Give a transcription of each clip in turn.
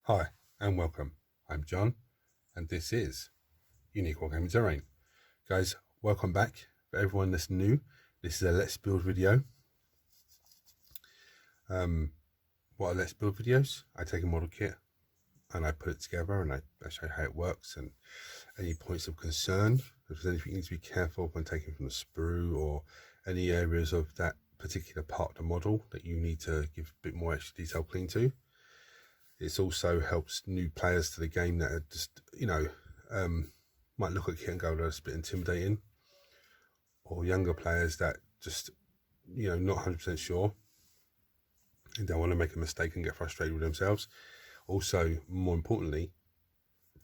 Hi and welcome. I'm John and this is Unique Wargaming Terrain. Guys, welcome back. For everyone that's new, this is a Let's Build video. What are Let's Build videos? I take a model kit and I put it together and I show you how it works and any points of concern. If there's anything you need to be careful of when taking from the sprue or any areas of that particular part of the model that you need to give a bit more extra detail clean to. It also helps new players to the game that are just, might look at kit and go, that's a bit intimidating. Or younger players that just, not 100% sure and don't want to make a mistake and get frustrated with themselves. Also, more importantly,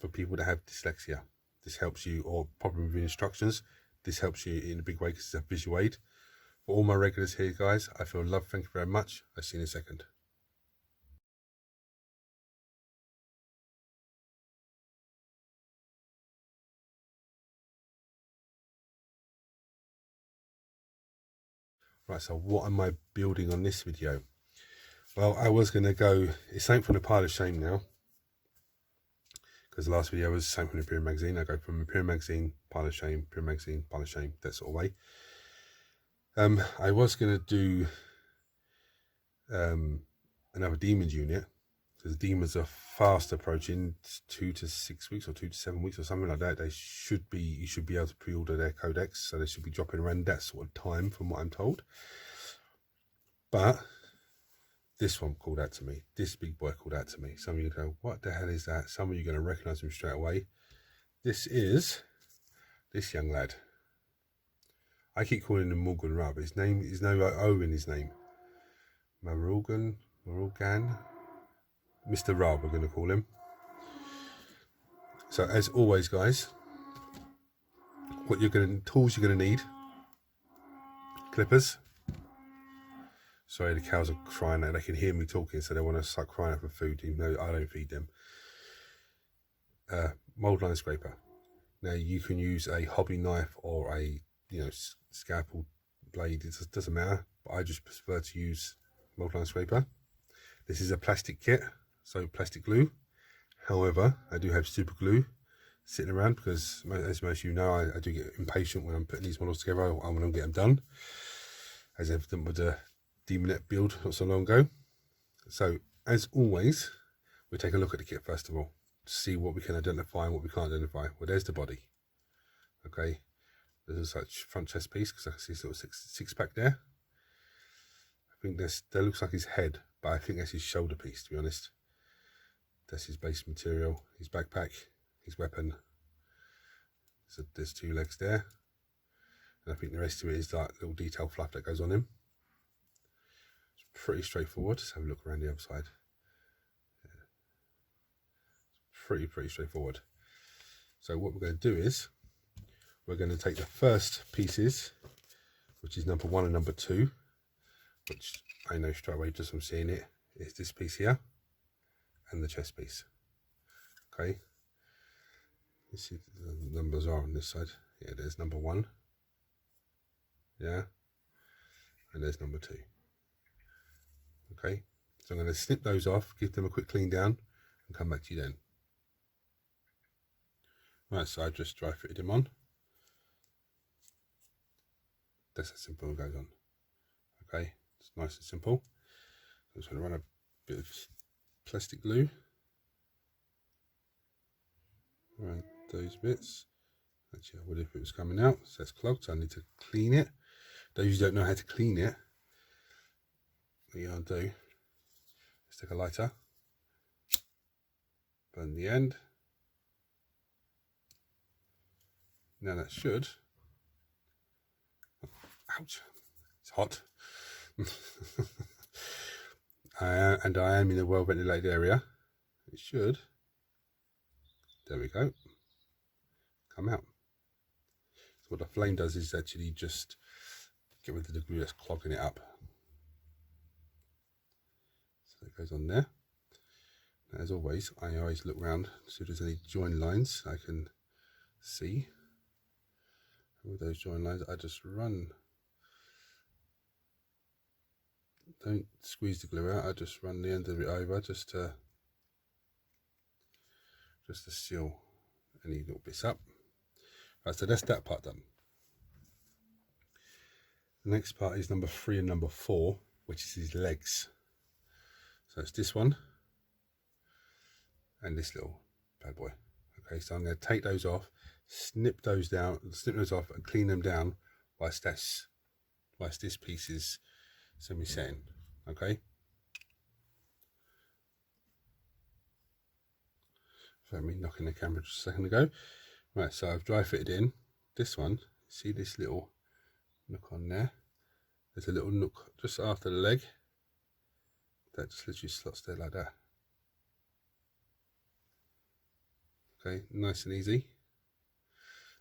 for people that have dyslexia, this helps you, or problem with instructions, this helps you in a big way because it's a visual aid. For all my regulars here, guys, I feel love. Thank you very much. I'll see you in a second. Right, so what am I building on this video? Well, I was going to go, it's something from the pile of shame now, because the last video was something from the Imperial Magazine. I go from Imperial Magazine, pile of shame, Imperial Magazine, pile of shame, that sort of way. I was going to do another demons unit, because demons are fast approaching 2 to 6 weeks or 2 to 7 weeks or something like that. They should be, you should be able to pre-order their codex, so they should be dropping around that sort of time from what I'm told. But this one called out to me. This big boy called out to me. Some of you go, what the hell is that? Some of you are going to recognize him straight away. This is this young lad. I keep calling him Maugan, but his name is no O in his name. Maugan, Mr. Ra, we're going to call him. So as always, guys, tools you're going to need: clippers. Sorry, the cows are crying out. They can hear me talking, so they want to start crying out for food, even though I don't feed them. Mold line scraper. Now you can use a hobby knife or a scalpel blade. It doesn't matter, but I just prefer to use mold line scraper. This is a plastic kit, so plastic glue. However, I do have super glue sitting around because, as most of you know, I do get impatient when I'm putting these models together. I want to get them done, as evident with the Demonet build not so long ago. So, as always, we take a look at the kit first of all to see what we can identify and what we can't identify. Well, there's the body. Okay, there's a such front chest piece because I can see sort of six pack there. I think that looks like his head, but I think that's his shoulder piece, to be honest. That's his base material, his backpack, his weapon. So there's 2 legs there. And I think the rest of it is like little detail fluff that goes on him. It's pretty straightforward. Let's have a look around the other side. Yeah. It's pretty straightforward. So what we're going to do is, we're going to take the first pieces, which is number 1 and number 2, which I know straight away just from seeing it, is this piece here and the chest piece. Okay, you see the numbers are on this side. Yeah, there's number 1. Yeah, and there's number 2. Okay, so I'm going to snip those off, give them a quick clean down, and come back to you then. Right, so I just dry fitted them on. That's how simple it goes on. Okay, it's nice and simple. I'm just going to run a bit of plastic glue around those bits. Actually, I would if it was coming out, so it's clogged, so I need to clean it. Those who don't know how to clean it, what you want to do is take a lighter, burn the end. Now that should, ouch, it's hot. And I am in a well ventilated area. It should, there we go, come out. So what the flame does is actually just get rid of the glue that's clogging it up. So it goes on there. As always, I always look around to see if there's any join lines I can see. And with those join lines, I just run. Don't squeeze the glue out, I just run the end of it over just to just to seal any little bits up. Right, so that's that part done. The next part is number 3 and number 4, which is his legs. So it's this one and this little bad boy. Okay, so I'm going to take those off, snip those off and clean them down whilst this piece is semi-setting. Okay. Let me knocking the camera just a second ago. Right, so I've dry fitted in this one. See this little nook on there? There's a little nook just after the leg that just literally slots there like that. Okay, nice and easy.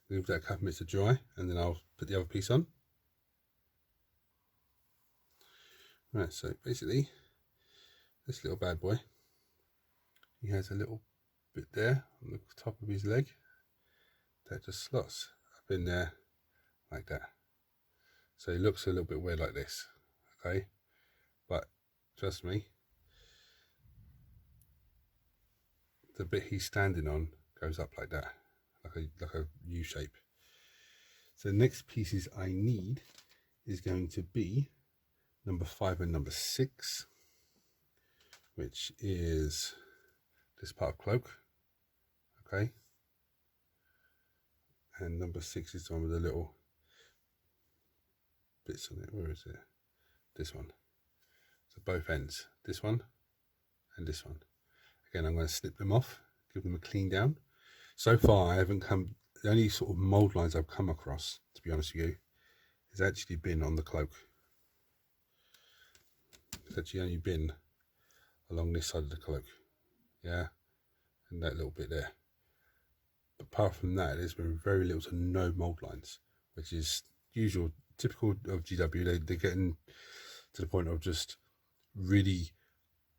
Leave that a couple minutes to dry and then I'll put the other piece on. Right, so basically this little bad boy, he has a little bit there on the top of his leg that just slots up in there like that. So he looks a little bit weird like this, okay? But trust me, the bit he's standing on goes up like that, like a U shape. So the next pieces I need is going to be number 5 and number 6, which is this part of cloak, okay? And number 6 is the one with the little bits on it. Where is it? This one. So both ends, this one and this one. Again, I'm going to snip them off, give them a clean down. So far, I haven't come, the only sort of mould lines I've come across, to be honest with you, has actually been on the cloak. It's actually only been along this side of the cloak, yeah, and that little bit there. But apart from that, there's been very little to no mould lines, which is usual, typical of GW. They're getting to the point of just really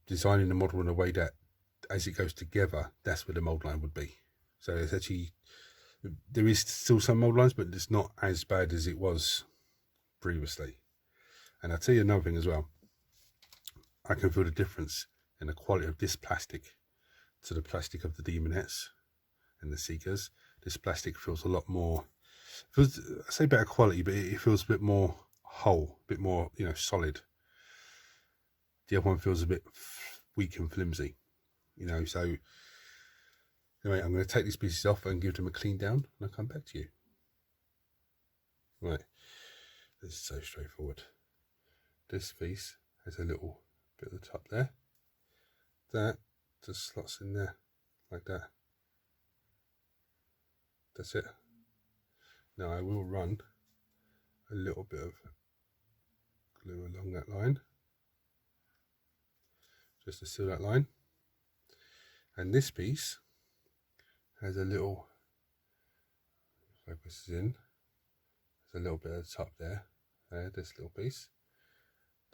designing the model in a way that as it goes together, that's where the mould line would be. So it's actually, there is still some mould lines, but it's not as bad as it was previously. And I'll tell you another thing as well. I can feel the difference in the quality of this plastic to the plastic of the Demonettes and the Seekers. This plastic feels a lot more, I say better quality, but it feels a bit more whole, a bit more, you know, solid. The other one feels a bit weak and flimsy, you know. So anyway, I'm going to take these pieces off and give them a clean down, and I'll come back to you. Right, this is so straightforward. This piece has a little bit at the top there. That just slots in there like that. That's it. Now I will run a little bit of glue along that line, just to seal that line. And this piece has a little, focus is in, there's a little bit at the top there, this little piece,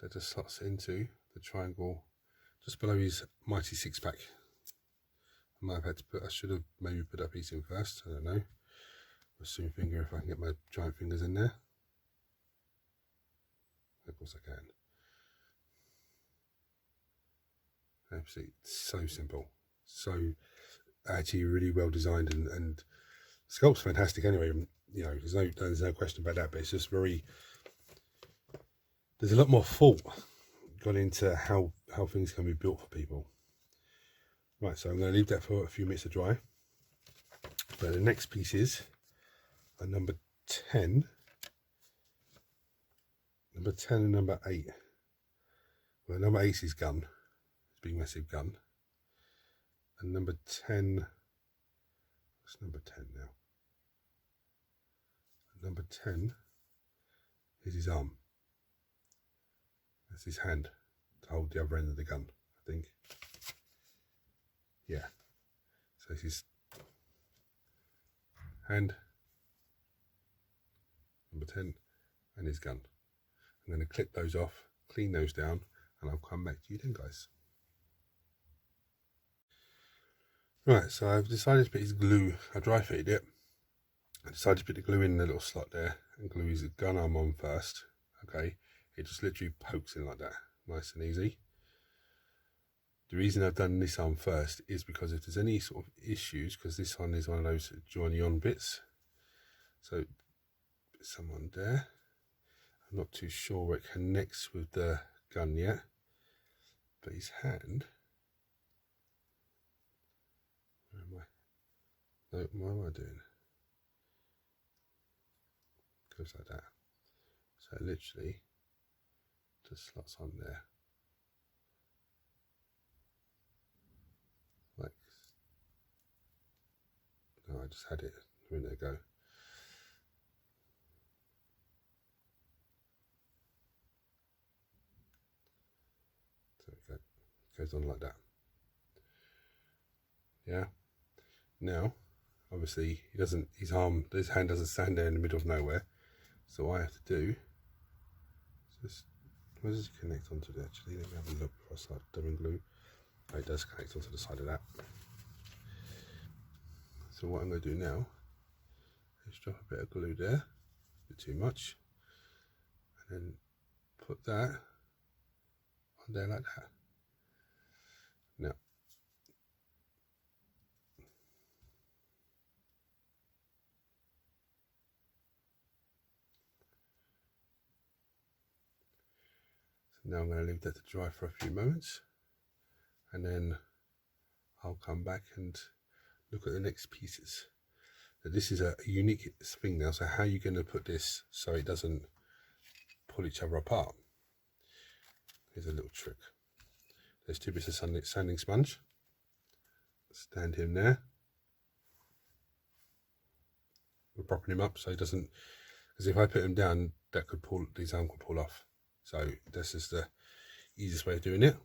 that just slots into the triangle just below his mighty 6-pack. I might have had to put, I should have maybe put that piece in first, I don't know. I'll soon finger if I can get my giant fingers in there. Of course I can. Absolutely so simple. So actually really well designed, and the sculpt's fantastic anyway. You know, there's no question about that, but it's just very, there's a lot more thought gone into how things can be built for people. Right, so I'm going to leave that for a few minutes to dry. But the next pieces are number 10 and number 8. Well, number 8 is gun, it's a big massive gun, and number 10, what's number 10 now? Number 10 is his arm. That's his hand to hold the other end of the gun, I think. Yeah. So it's his hand, number 10, and his gun. I'm going to clip those off, clean those down, and I'll come back to you then, guys. Right, so I've decided to put his glue, I dry fitted it. I decided to put the glue in the little slot there and glue his gun arm on first. Okay, it just literally pokes in like that, nice and easy. The reason I've done this arm first is because if there's any sort of issues, because this one is one of those joiny-on bits, so someone there, I'm not too sure where it connects with the gun yet, but his hand, where am I? No, what am I doing? Goes like that. So it literally just slots on there. Like, no, I just had it a minute ago. So it goes on like that. Yeah. Now, obviously, his hand doesn't stand there in the middle of nowhere. So what I have to do is just, where does it connect onto it actually? Let me have a look before I start dubbing glue. Oh, it does connect onto the side of that. So what I'm going to do now is drop a bit of glue there, a bit too much, and then put that on there like that. Now, now I'm going to leave that to dry for a few moments, and then I'll come back and look at the next pieces. So this is a unique thing now, so how are you going to put this so it doesn't pull each other apart? Here's a little trick. There's 2 bits of sanding sponge. Stand him there. We're propping him up so he doesn't, because if I put him down, that could pull, his arm could pull off. So this is the easiest way of doing it.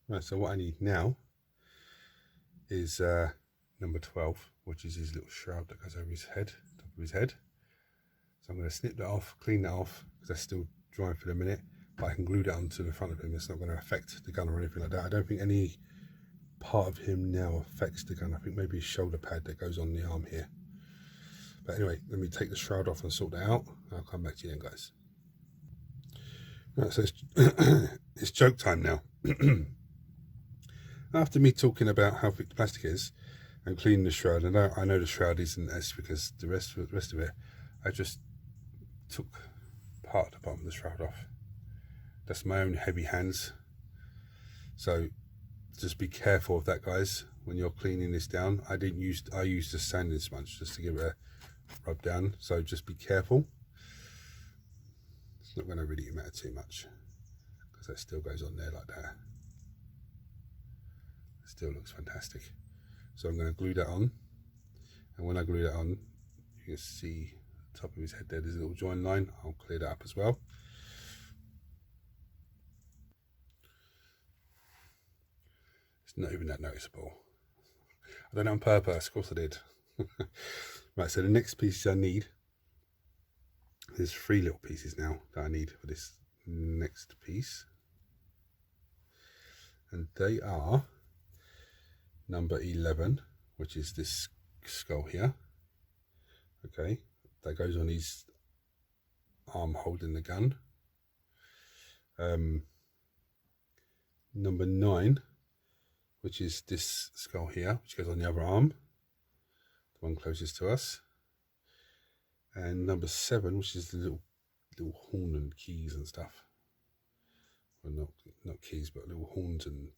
Right, so what I need now is number 12, which is his little shroud that goes over his head, top of his head. So I'm going to snip that off, clean that off, because that's still drying for the minute, but I can glue that onto the front of him. It's not going to affect the gun or anything like that. I don't think any part of him now affects the gun. I think maybe his shoulder pad that goes on the arm here. But anyway, let me take the shroud off and sort that out. I'll come back to you then, guys. Right, so it's joke time now. After me talking about how thick the plastic is and cleaning the shroud, and I know the shroud isn't as thick as the rest of it, I just took part of the bottom of the shroud off. That's my own heavy hands. So just be careful of that, guys, when you're cleaning this down. I used a sanding sponge just to give it a rub down, so just be careful. It's not going to really matter too much because that still goes on there like that. It still looks fantastic. So I'm going to glue that on, and when I glue that on, you can see the top of his head there, there's a little join line. I'll clear that up as well. It's not even that noticeable. I done it on purpose, of course I did. Right, so the next piece I need, there's 3 little pieces now that I need for this next piece, and they are number 11, which is this skull here. Okay, that goes on his arm holding the gun. Number 9, which is this skull here, which goes on the other arm, the one closest to us. And number 7, which is the little horn and keys and stuff. Well, not keys, but little horns and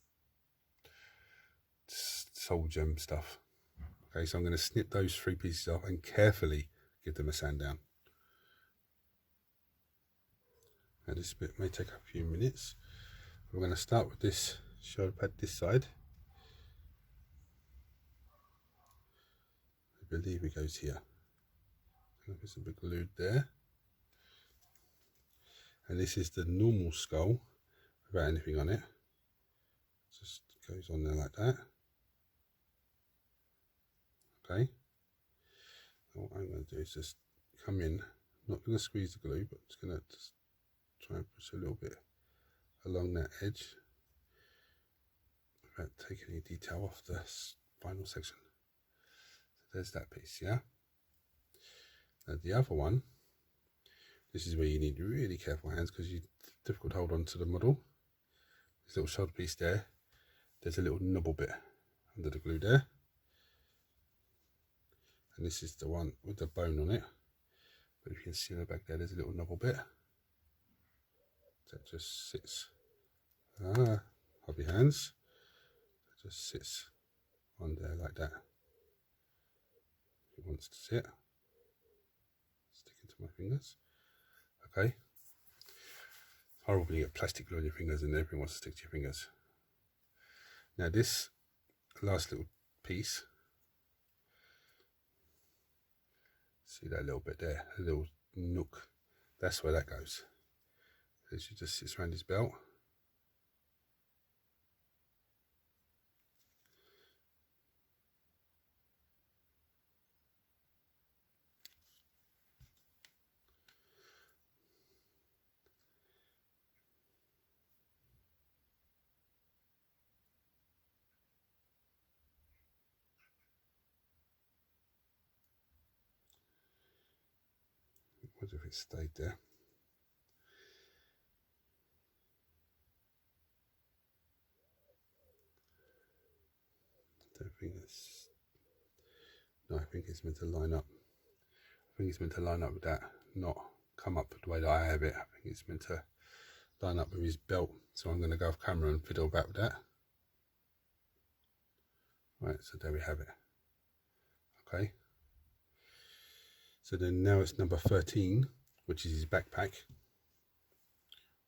soul gem stuff. Okay, so I'm going to snip those 3 pieces off and carefully give them a sand down. Now this bit may take a few minutes. We're going to start with this shoulder pad this side. I believe it goes here. There's a bit glued there. And this is the normal skull without anything on it. Just goes on there like that. Okay. Now what I'm going to do is just come in, not going to squeeze the glue, but just going to just try and push a little bit along that edge without taking any detail off the final section. So there's that piece, yeah. Now the other one, this is where you need really careful hands because it's difficult to hold on to the model. this little shoulder piece there, there's a little knobble bit under the glue there, and this is the one with the bone on it. But if you can see in the back there, there's a little knobble bit that just sits. Hold your hands. It just sits on there like that. It wants to sit. Stick into my fingers. Okay. Horrible when you get plastic glue on your fingers and everything wants to stick to your fingers. Now this last little piece, see that little bit there, a little nook, that's where that goes. It just sits around his belt. What if it stayed there? I don't think it's. No, I think it's meant to line up. I think it's meant to line up with that, not come up the way that I have it. I think it's meant to line up with his belt. So I'm going to go off camera and fiddle back with that. Right, so there we have it. Okay. So then now it's number 13, which is his backpack,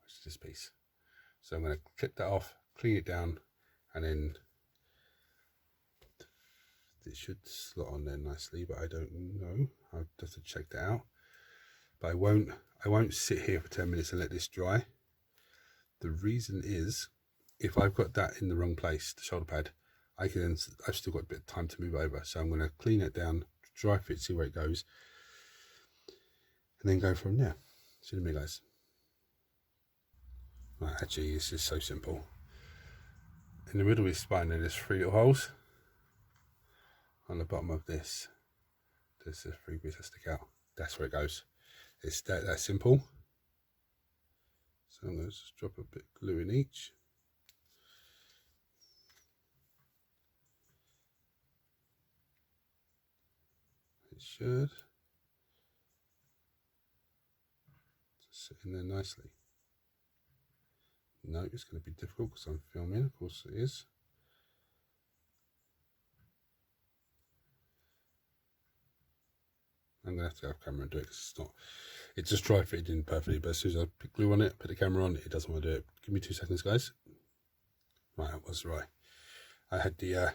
which is this piece. So I'm going to clip that off, clean it down, and then it should slot on there nicely, but I don't know. I'll have to check that out. But I won't sit here for 10 minutes and let this dry. The reason is, if I've got that in the wrong place, the shoulder pad, I've still got a bit of time to move over. So I'm going to clean it down, dry fit, see where it goes, and then go from there. See you in a minute, guys. Right, actually, this is so simple. In the middle of his spine, there's 3 little holes. On the bottom of this, there's the 3 bits that stick out. That's where it goes. It's that simple. So I'm going to just drop a bit of glue in each. It should just sit in there nicely. No, it's going to be difficult because I'm filming, of course it is. I'm going to have to go off camera and do it because it's not, it just dry fitted in perfectly, but as soon as I put glue on it, put the camera on, it doesn't want to do it. Give me 2 seconds, guys. Right, that was right. I had the,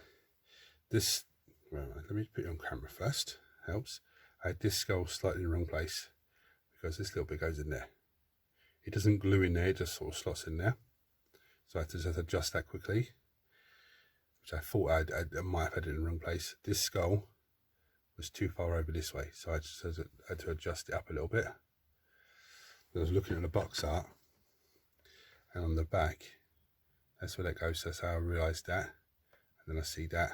this, right, let me put it on camera first, helps. I had this skull slightly in the wrong place because this little bit goes in there. It doesn't glue in there, it just sort of slots in there. So I had to just adjust that quickly, which I thought I might have had it in the wrong place. This skull was too far over this way, so I just had to adjust it up a little bit. I was looking at the box art, and on the back, that's where that goes. That's how I realised that, and then I see that.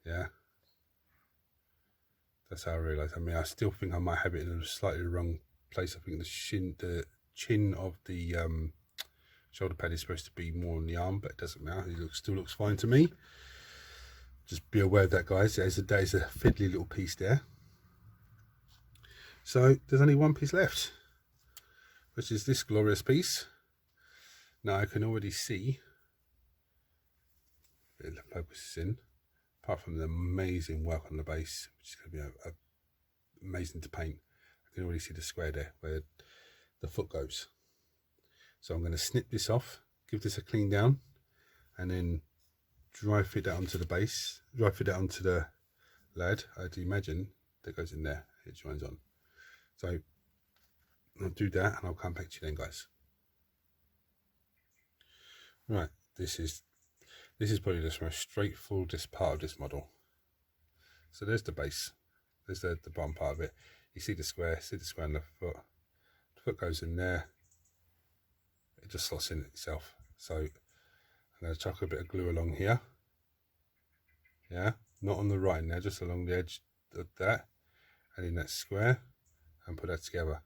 Yeah, that's how I realised. I mean, I still think I might have it in a slightly wrong place. I think the chin of the shoulder pad is supposed to be more on the arm, but it doesn't matter. It still looks fine to me. Just be aware of that, guys. There's a fiddly little piece there. So there's only one piece left, which is this glorious piece. Now I can already see, the focus is in, apart from the amazing work on the base, which is going to be amazing to paint. I can already see the square there where the foot goes. So I'm going to snip this off, give this a clean down, and then dry fit that onto the base, dry fit that onto the lad. I'd imagine that goes in there, it joins on. So I'll do that and I'll come back to you then, guys. Right, this is probably the most straightforward part of this model. So there's the base, there's the bottom part of it. You see the square on the foot. The foot goes in there, it just slots in itself. So I'm going to chuck a bit of glue along here. Yeah, not on the right now, just along the edge of that, and in that square, and put that together.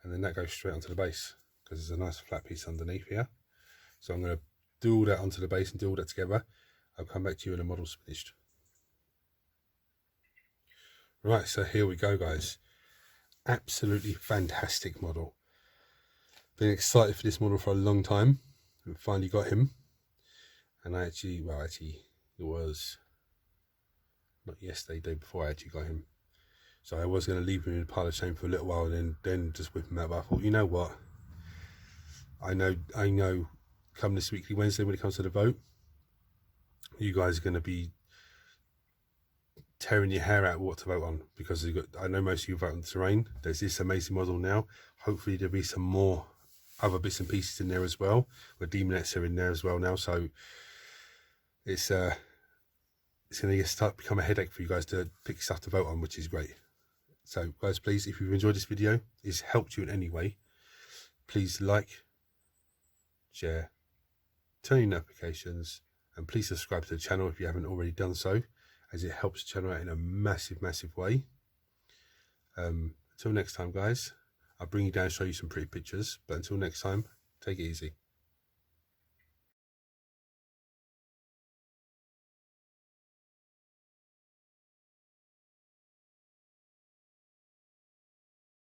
And then that goes straight onto the base, because there's a nice flat piece underneath here. So I'm going to do all that onto the base and do all that together. I'll come back to you when the model's finished. Right, so here we go, guys. Absolutely fantastic model. Been excited for this model for a long time. We finally got him. And I actually, well, actually, it was not yesterday, day before I actually got him. So I was going to leave him in a pile of shame for a little while and then just whip him out. But I thought, you know what? I know come this weekly Wednesday when it comes to the vote, you guys are going to be tearing your hair out what to vote on, because I know most of you vote on terrain. There's this amazing model now. Hopefully there'll be some more other bits and pieces in there as well, where demonettes are in there as well now. So it's going to start become a headache for you guys to pick stuff to vote on, which is great. So guys, please, if you've enjoyed this video, it's helped you in any way, please like, share, turn on notifications, and please subscribe to the channel if you haven't already done so, as it helps the channel out in a massive way. Until next time, guys, I'll bring you down and show you some pretty pictures, but until next time, take it easy.